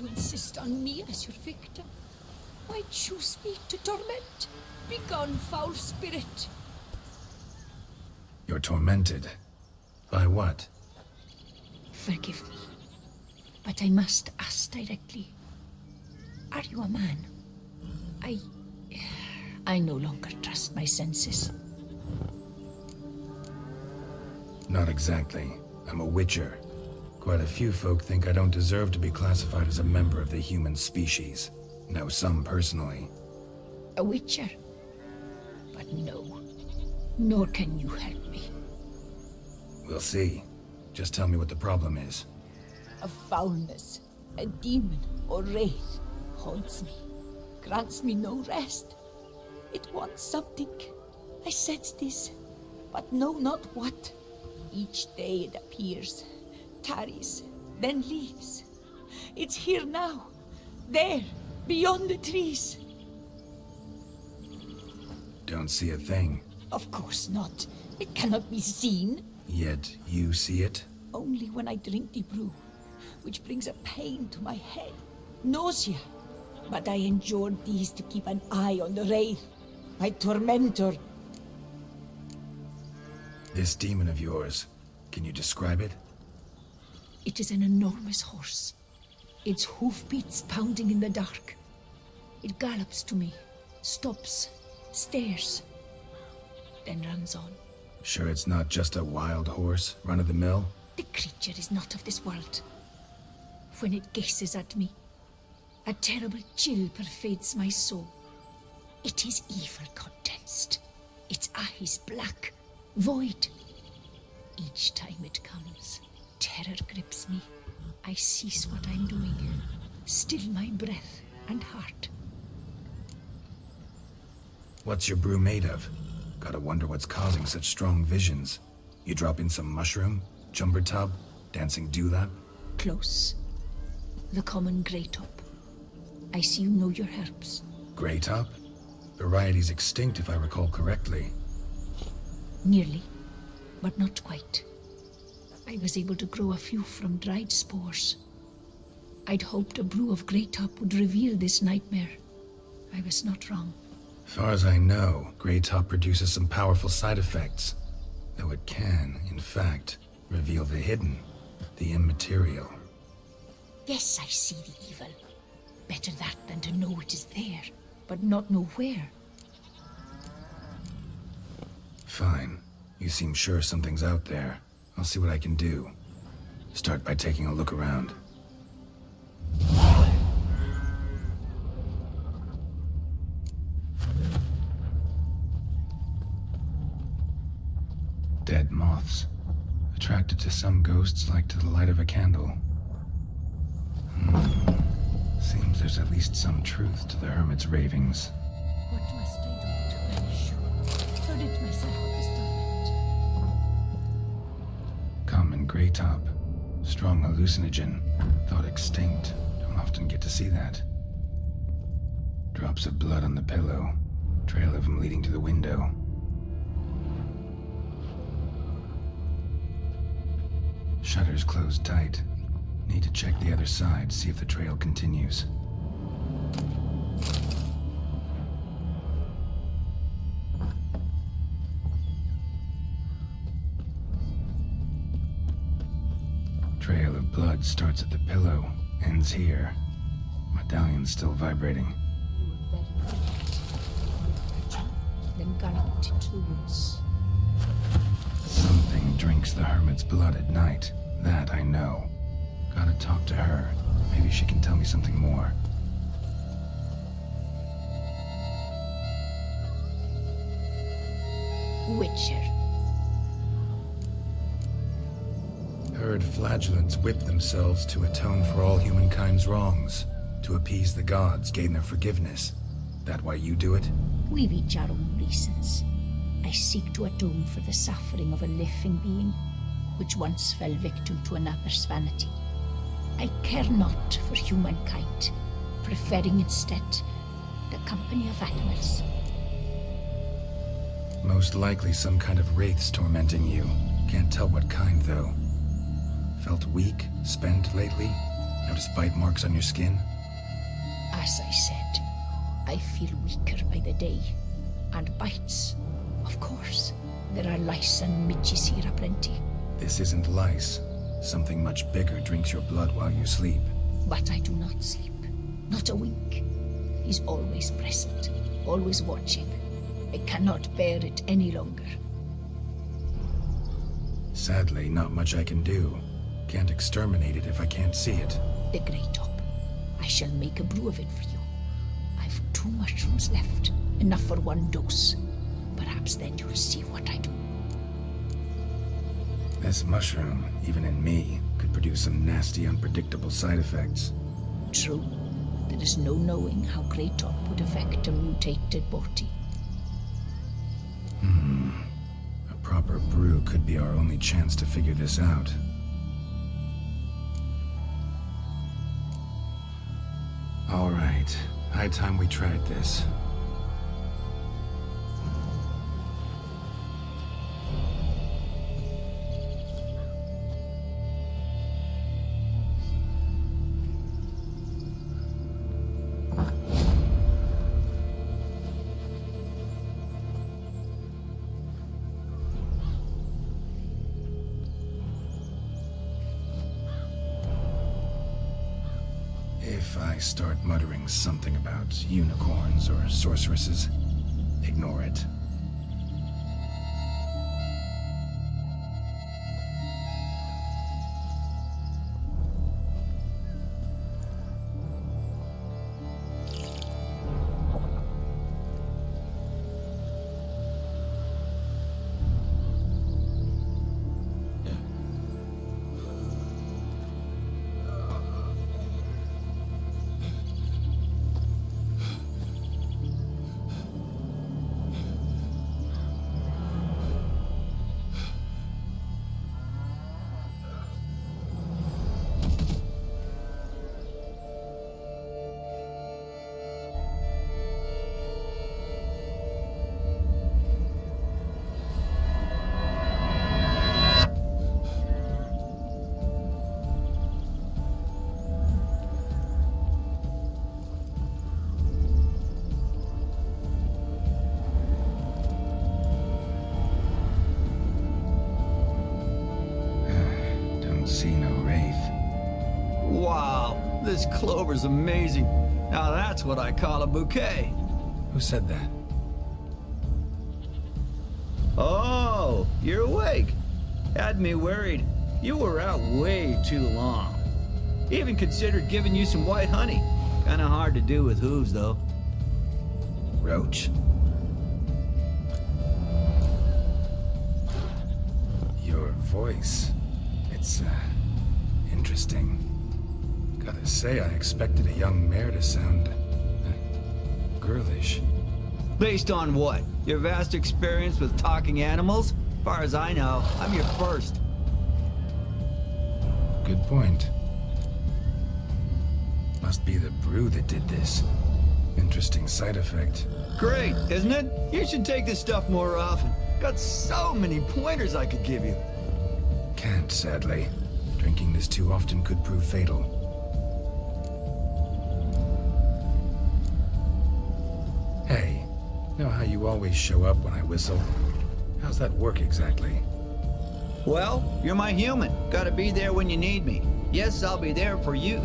you insist on me as your victim? Why choose me to torment? Begone, foul spirit! You're tormented. By what? Forgive me, but I must ask directly. Are you a man? I no longer trust my senses. Not exactly. I'm a witcher. Quite a few folk think I don't deserve to be classified as a member of the human species. Know some personally. A witcher? But no. Nor can you help me. We'll see. Just tell me what the problem is. A foulness, a demon or wraith haunts me, grants me no rest. It wants something. I sense this, but know not what. Each day it appears, tarries, then leaves. It's here now, there, beyond the trees. Don't see a thing. Of course not. It cannot be seen. Yet you see it? Only when I drink the brew, which brings a pain to my head, nausea. But I endured these to keep an eye on the wraith, my tormentor. This demon of yours, can you describe it? It is an enormous horse, its hoofbeats pounding in the dark. It gallops to me, stops, stares, then runs on. Sure it's not just a wild horse, run-of-the-mill? The creature is not of this world. When it gazes at me, a terrible chill pervades my soul. It is evil condensed, its eyes black, void. Each time it comes, terror grips me. I cease what I'm doing, still my breath and heart. What's your brew made of? Gotta wonder what's causing such strong visions. You drop in some mushroom, jumper tub, dancing dewlap? Close. The common grey top. I see you know your herbs. Grey top? Variety's extinct if I recall correctly. Nearly, but not quite. I was able to grow a few from dried spores. I'd hoped a brew of grey top would reveal this nightmare. I was not wrong. Far as I know, grey top produces some powerful side effects. Though it can, in fact, reveal the hidden, the immaterial. Yes, I see the evil. Better that than to know it is there, but not know where. Fine. You seem sure something's out there. I'll see what I can do. Start by taking a look around. Dead moths. Attracted to some ghosts like to the light of a candle. Seems there's at least some truth to the hermit's ravings. What must I do to perish? To rid myself of this torment? Common grey top. Strong hallucinogen. Thought extinct. Don't often get to see that. Drops of blood on the pillow. Trail of him leading to the window. Shutters closed tight. Need to check the other side, see if the trail continues. Trail of blood starts at the pillow, ends here. Medallion's still vibrating. You were buried, then galloped into the woods. Something drinks the hermit's blood at night. That I know. Gotta talk to her. Maybe she can tell me something more. Witcher. Heard flagellants whip themselves to atone for all humankind's wrongs. To appease the gods, gain their forgiveness. That why you do it? We've each our own reasons. I seek to atone for the suffering of a living being, which once fell victim to another's vanity. I care not for humankind, preferring instead the company of animals. Most likely some kind of wraith's tormenting you. Can't tell what kind, though. Felt weak, spent lately? Notice bite marks on your skin? As I said, I feel weaker by the day. And bites, of course. There are lice and midges here aplenty. This isn't lice. Something much bigger drinks your blood while you sleep. But I do not sleep. Not a wink. He's always present, always watching. I cannot bear it any longer. Sadly, not much I can do. Can't exterminate it if I can't see it. The Grey Top. I shall make a brew of it for you. I've 2 mushrooms left. Enough for 1 dose. Perhaps then you'll see what I do. This mushroom, even in me, could produce some nasty, unpredictable side effects. True. There is no knowing how Grey Top would affect a mutated body. A proper brew could be our only chance to figure this out. All right. High time we tried this. If I start muttering something about unicorns or sorceresses, ignore it. See no wraith. Wow, this clover's amazing. Now that's what I call a bouquet. Who said that? Oh, you're awake. Had me worried. You were out way too long. Even considered giving you some white honey. Kinda hard to do with hooves, though. Roach? Your voice. It's, interesting. Gotta say, I expected a young mare to sound, girlish. Based on what? Your vast experience with talking animals? Far as I know, I'm your first. Good point. Must be the brew that did this. Interesting side effect. Great, isn't it? You should take this stuff more often. Got so many pointers I could give you. Can't, sadly. Drinking this too often could prove fatal. Hey, know how you always show up when I whistle? How's that work exactly? Well, you're my human. Gotta be there when you need me. Yes, I'll be there for you,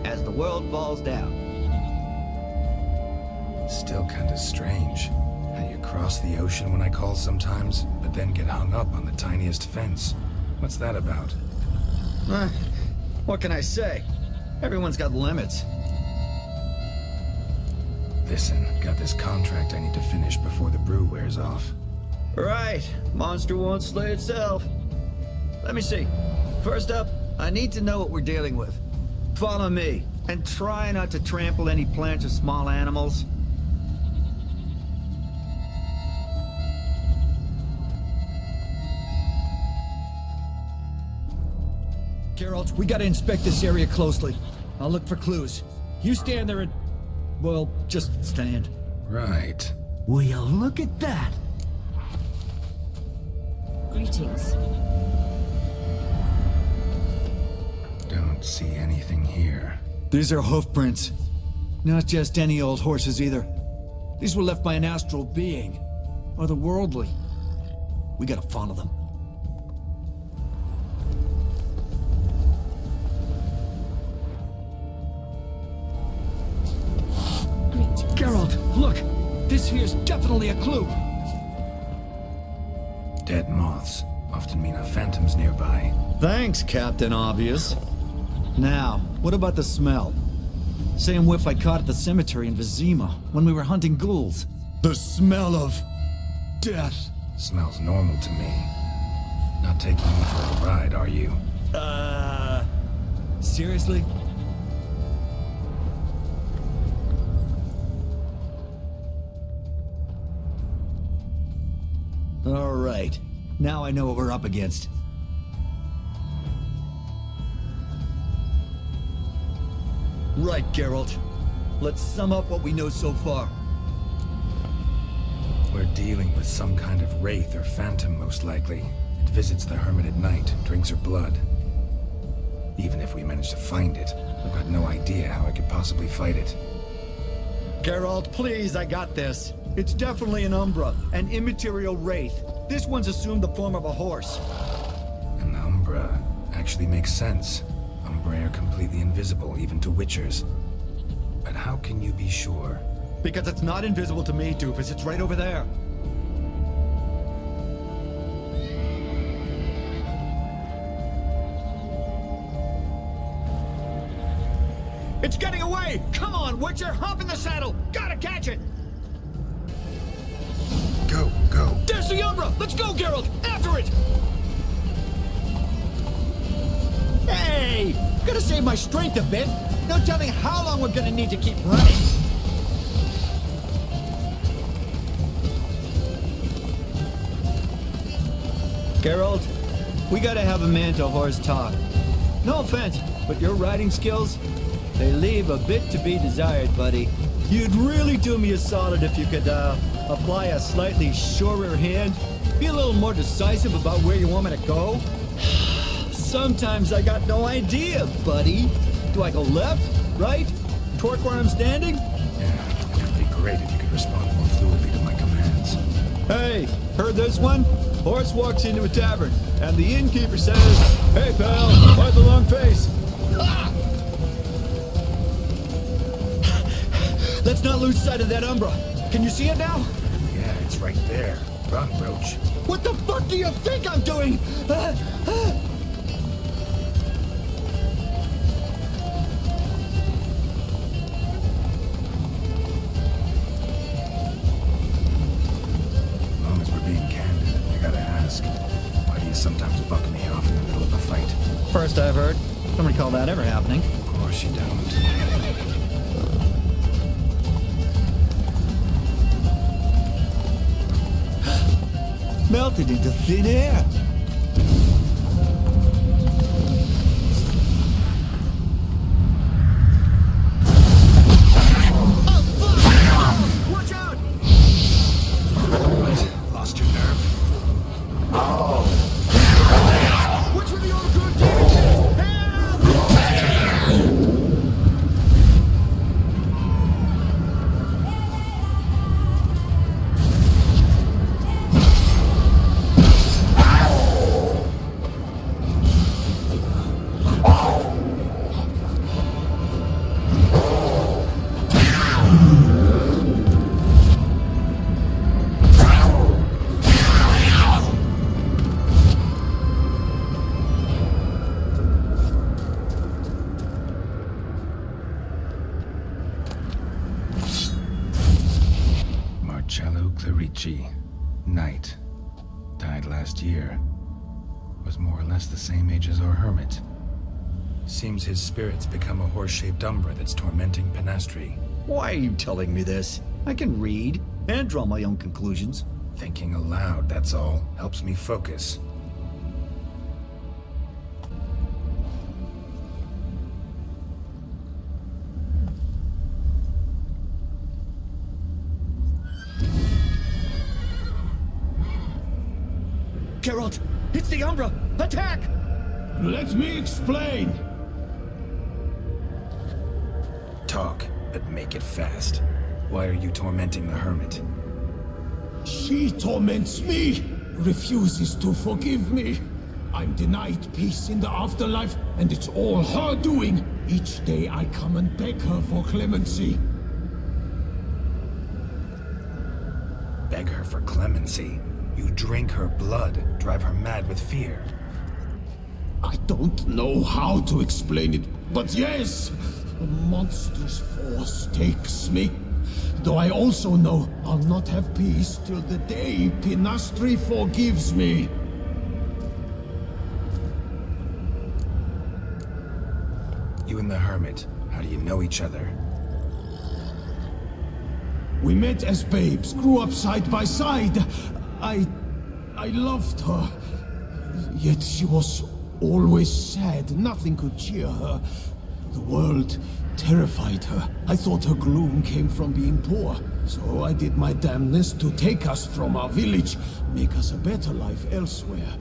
as the world falls down. Still kinda strange. How you cross the ocean when I call sometimes, but then get hung up on the tiniest fence. What's that about? What can I say? Everyone's got limits. Listen, got this contract I need to finish before the brew wears off. Right. Monster won't slay itself. Let me see. First up, I need to know what we're dealing with. Follow me, and try not to trample any plants or small animals. Geralt, we gotta inspect this area closely. I'll look for clues. You stand there and... well, just stand. Right. Will you look at that? Greetings. Don't see anything here. These are hoof prints. Not just any old horses either. These were left by an astral being. Otherworldly. We gotta follow them. Great. Geralt, look! This here's definitely a clue! Dead moths often mean a phantom's nearby. Thanks, Captain Obvious. Now, what about the smell? Same whiff I caught at the cemetery in Vizima when we were hunting ghouls. The smell of death. Smells normal to me. Not taking me for a ride, are you? Seriously? All right. Now I know what we're up against. Right, Geralt. Let's sum up what we know so far. We're dealing with some kind of wraith or phantom, most likely. It visits the hermit at night, drinks her blood. Even if we manage to find it, I've got no idea how I could possibly fight it. Geralt, please, I got this. It's definitely an Umbra, an immaterial wraith. This one's assumed the form of a horse. An Umbra actually makes sense. Umbra are completely invisible, even to Witchers. But how can you be sure? Because it's not invisible to me, Doofus. It's right over there. It's getting away! Come on, Witcher! Hop in the saddle! Gotta catch it! Go, go! There's the Umbra! Let's go, Geralt! After it! Hey! Gotta save my strength a bit. No telling how long we're gonna need to keep running. Geralt, we gotta have a man-to-horse talk. No offense, but your riding skills, they leave a bit to be desired, buddy. You'd really do me a solid if you could, apply a slightly surer hand. Be a little more decisive about where you want me to go. Sometimes I got no idea, buddy. Do I go left, right, torque where I'm standing? Yeah, it would be great if you could respond more fluidly to my commands. Hey, heard this one? Horse walks into a tavern, and the innkeeper says, "Hey, pal, why the long face?" Ah! Let's not lose sight of that Umbra. Can you see it now? Yeah, it's right there. Run, Roach. What the fuck do you think I'm doing? As long as we're being candid, I gotta ask, why do you sometimes buck me off in the middle of a fight? First I've heard. Don't recall that ever happening. Of course you don't. Melted into thin air. Oh, fuck! Watch out! What? Lost your nerve? Watch where the overgrown demon is! Help! Knight. Died last year. Was more or less the same age as our hermit. Seems his spirit's become a horse-shaped umbra that's tormenting Penastri. Why are you telling me this? I can read and draw my own conclusions. Thinking aloud, that's all. Helps me focus. Geralt, it's the Umbra! Attack! Let me explain. Talk, but make it fast. Why are you tormenting the hermit? She torments me, refuses to forgive me. I'm denied peace in the afterlife, and it's all her doing. Each day I come and beg her for clemency. Beg her for clemency? You drink her blood, drive her mad with fear. I don't know how to explain it, but yes, a monstrous force takes me. Though I also know I'll not have peace till the day Pinastri forgives me. You and the hermit, how do you know each other? We met as babes, grew up side by side. I loved her. Yet she was always sad. Nothing could cheer her. The world terrified her. I thought her gloom came from being poor. So I did my damnedest to take us from our village, make us a better life elsewhere.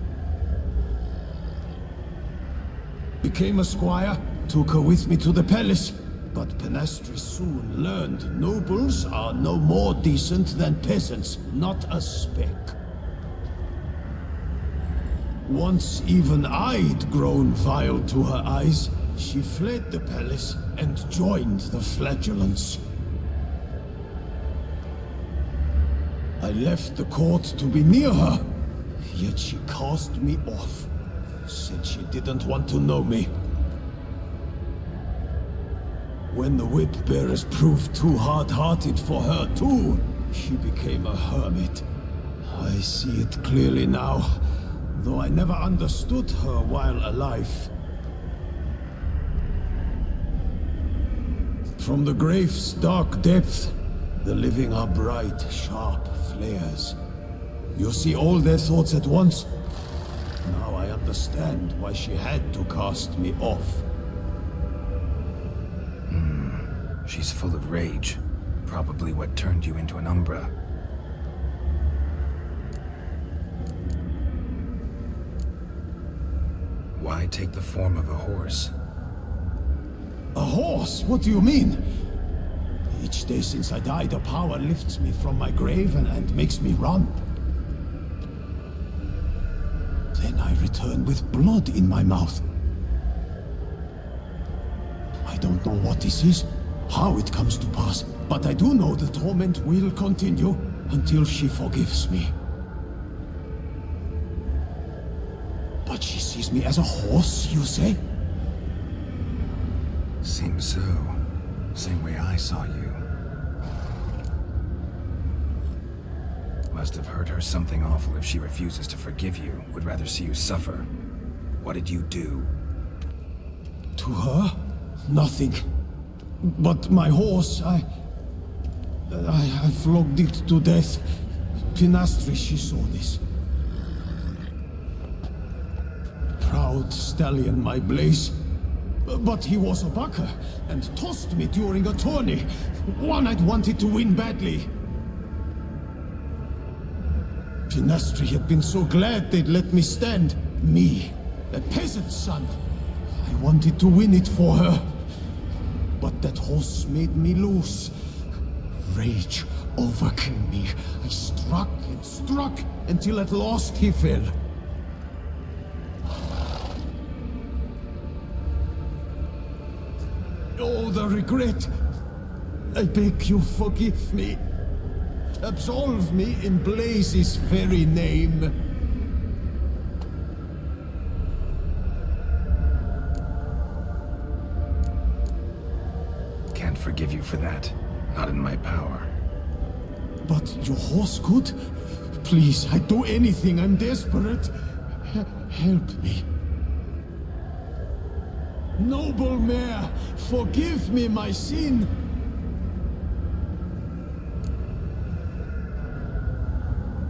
Became a squire, took her with me to the palace. But Pinastri soon learned nobles are no more decent than peasants, not a speck. Once even I'd grown vile to her eyes, she fled the palace and joined the flagellants. I left the court to be near her, yet she cast me off. Said she didn't want to know me. When the whip-bearers proved too hard-hearted for her too, she became a hermit. I see it clearly now, though I never understood her while alive. From the grave's dark depth, the living are bright, sharp flares. You see all their thoughts at once? Now I understand why she had to cast me off. She's full of rage. Probably what turned you into an Umbra. Why take the form of a horse? A horse? What do you mean? Each day since I died, a power lifts me from my grave and makes me run. Then I return with blood in my mouth. I don't know what this is, how it comes to pass, but I do know the torment will continue until she forgives me. But she sees me as a horse, you say? Seems so. Same way I saw you. Must have hurt her something awful if she refuses to forgive you, would rather see you suffer. What did you do? To her? Nothing. But my horse, I flogged it to death. Pinastri, she saw this. Proud stallion, my Blaze. But he was a bucker, and tossed me during a tourney. One I'd wanted to win badly. Pinastri had been so glad they'd let me stand. Me, a peasant's son. I wanted to win it for her. But that horse made me loose. Rage overcame me. I struck and struck until at last he fell. Oh, the regret. I beg you, forgive me. Absolve me in Blaze's very name. Can't forgive you for that. Not in my power. But your horse could? Please, I'd do anything. I'm desperate. Help me. Noble mare, forgive me my sin.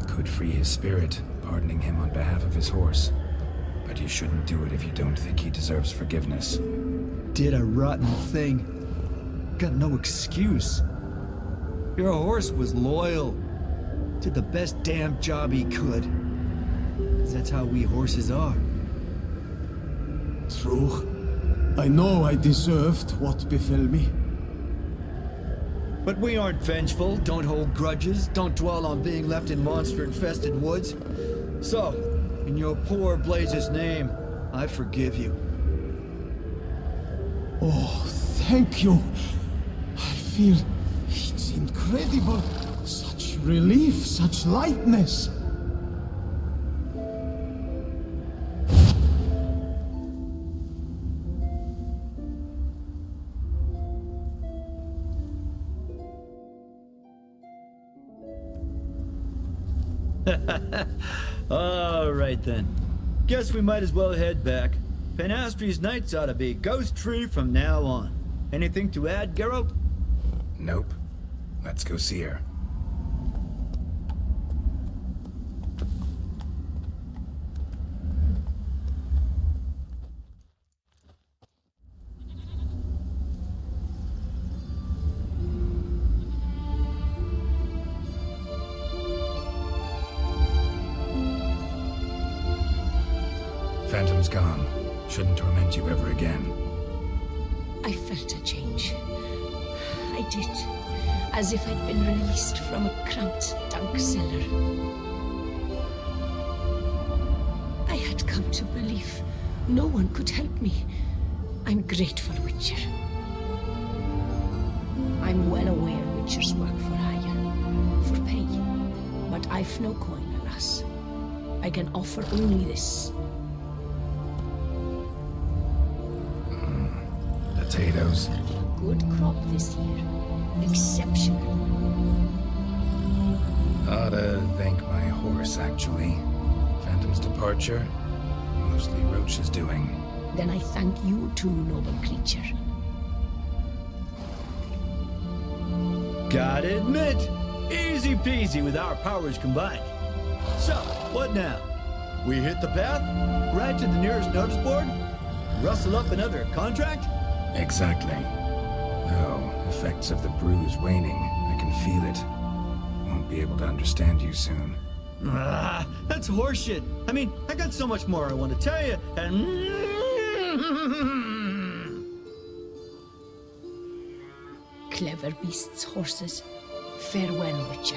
Could free his spirit, pardoning him on behalf of his horse. But you shouldn't do it if you don't think he deserves forgiveness. Did a rotten thing. Got no excuse. Your horse was loyal. Did the best damn job he could. 'Cause that's how we horses are. True. I know I deserved what befell me. But we aren't vengeful, don't hold grudges, don't dwell on being left in monster-infested woods. So, in your poor Blaze's name, I forgive you. Oh, thank you. I feel it's incredible. Such relief, such lightness. All right then. Guess we might as well head back. Penastri's nights ought to be ghost-free from now on. Anything to add, Geralt? Nope. Let's go see her. Phantom's gone. Shouldn't torment you ever again. I felt a change. I did. As if I'd been released from a cramped, dank cellar. I had come to believe no one could help me. I'm grateful, Witcher. I'm well aware Witchers work for hire, for pay. But I've no coin, alas. I can offer only this. Potatoes. Good crop this year. Exceptional. Ought to thank my horse, actually. Phantom's departure, mostly Roche's doing. Then I thank you too, noble creature. Gotta admit, easy peasy with our powers combined. So, what now? We hit the path, right to the nearest notice board, rustle up another contract? Exactly. Though, effects of the bruise waning. I can feel it. Won't be able to understand you soon. Ah, that's horseshit. I mean, I got so much more I want to tell you, and... Clever beasts, horses. Farewell, Witcher.